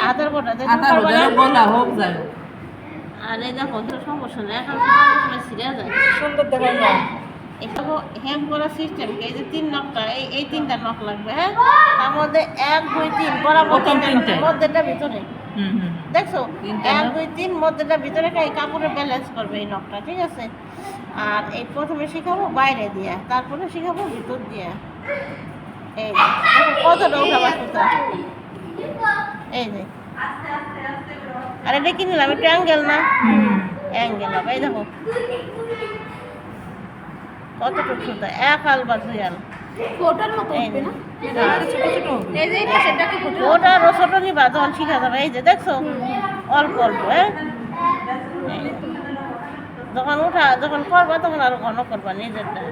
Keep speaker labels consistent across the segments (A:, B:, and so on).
A: আধার voter
B: বলা হোক যায়
A: আর এই দেখো সমস্যা নেই এখন ছিঁড়ে যায়
B: সুন্দর দেখা যায়।
A: এটা হেম করার সিস্টেম এই যে 3 নকটা এই 3টা নক লাগবে, হ্যাঁ, তার মধ্যে 1 2 3 বরাবর মধ্যেটা ভিতরে দেখছো 1 2 3 মধ্যেটা ভিতরে এই কাপড়ের ব্যালেন্স করবে এই নকটা, ঠিক আছে। আর এই প্রথমে শিখাবো বাইরে দিয়ে, তারপরে শিখাবো ভিতর দিয়ে। এই দেখো কতটা উঠাবা সুতা, এই যে আর এটা কি নিলাম একটু অ্যাঙ্গেল না, অ্যাঙ্গেল হবে। এই দেখো কতটুকু সুতা, 1 আল বা 2 আল ওটা আরো ছোট নিবা তখন শিখা যাবে। এই যে দেখছো অল্প অল্প, হ্যাঁ, যখন করবা তখন আরো ঘন করবা নিজেরটা।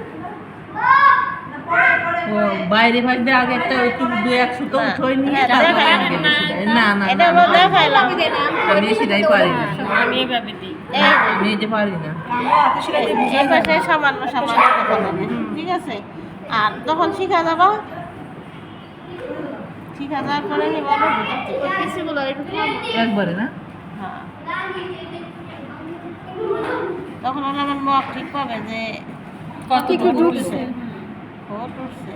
B: বাইরে ভাজতে আগে একটা একটু 2-1 সুতো উঠোই নিয়ে না না
A: এটা হলো দেখাইলাম,
B: আমি সেটাই পারি না,
A: আমি এইভাবে দিই,
B: আমি এই যে পারি না।
A: এই পাশে সামান্য সামান্য কথা বলে, ঠিক আছে। আর তখন শিখা যাবা, শিখা যাওয়ার পরে নিবা
B: একবারে না,
A: হ্যাঁ, তখন ওরা আমার নখ ঠিক পাবে যে
B: কত উঠছে।
A: উঠছে।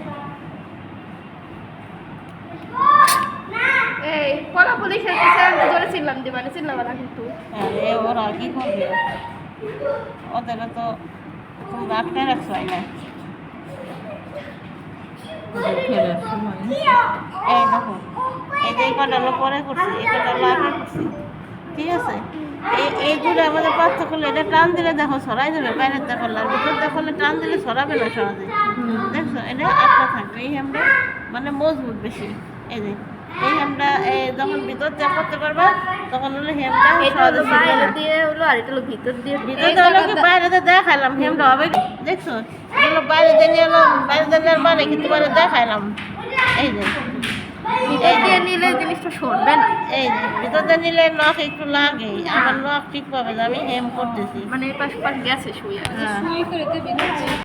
C: এই পলাপলি খেলতেছে, আমি জোরে চিল্লাম দিবানি, চিল্লাবা না কিন্তু।
A: আরে ওরা কি করবে, ওদের তো তুমি আটকায় রাখছো না। এই দেখো এই যে কটা পরে করছি, এই কটা আগে করছি, ঠিক আছে। এই দুটো আমাদের পার্থক্য হলো এটা টান দিলে দেখো ছড়াই যাবে, বাইরের দেখলে আর ভিতর দেখলে টান দিলে ছড়াবে না সহজে, দেখছো। এটা আটকা থাকবে, এই আমরা মানে মজবুত বেশি। এই যে এই হেমটা যখন ভিতর দিয়ে করতে পারবা তখন হলো হেমটা সহজে
C: বাইরে দিয়ে হলো আর এটা হলো ভিতর দিয়ে।
A: ভিতর দিয়ে হলো কি বাইরে দিয়ে দেখাইলাম হেমটা হবে, দেখছো। এগুলো বাইরে দিয়ে নিয়ে এলো, বাইরে দিয়ে নেওয়ার মানে কিন্তু বাইরে দেখাইলাম। এই যে
C: ভিতর দিয়ে নিলে জিনিসটা সরবে না,
A: এই যে ভিতর দিয়ে নিলে নখ একটু লাগে, আমার নখ ঠিক পাবে যে আমি হেম করতেছি,
C: মানে এই পাশ গেছে শুয়ে
A: হ্যাঁ।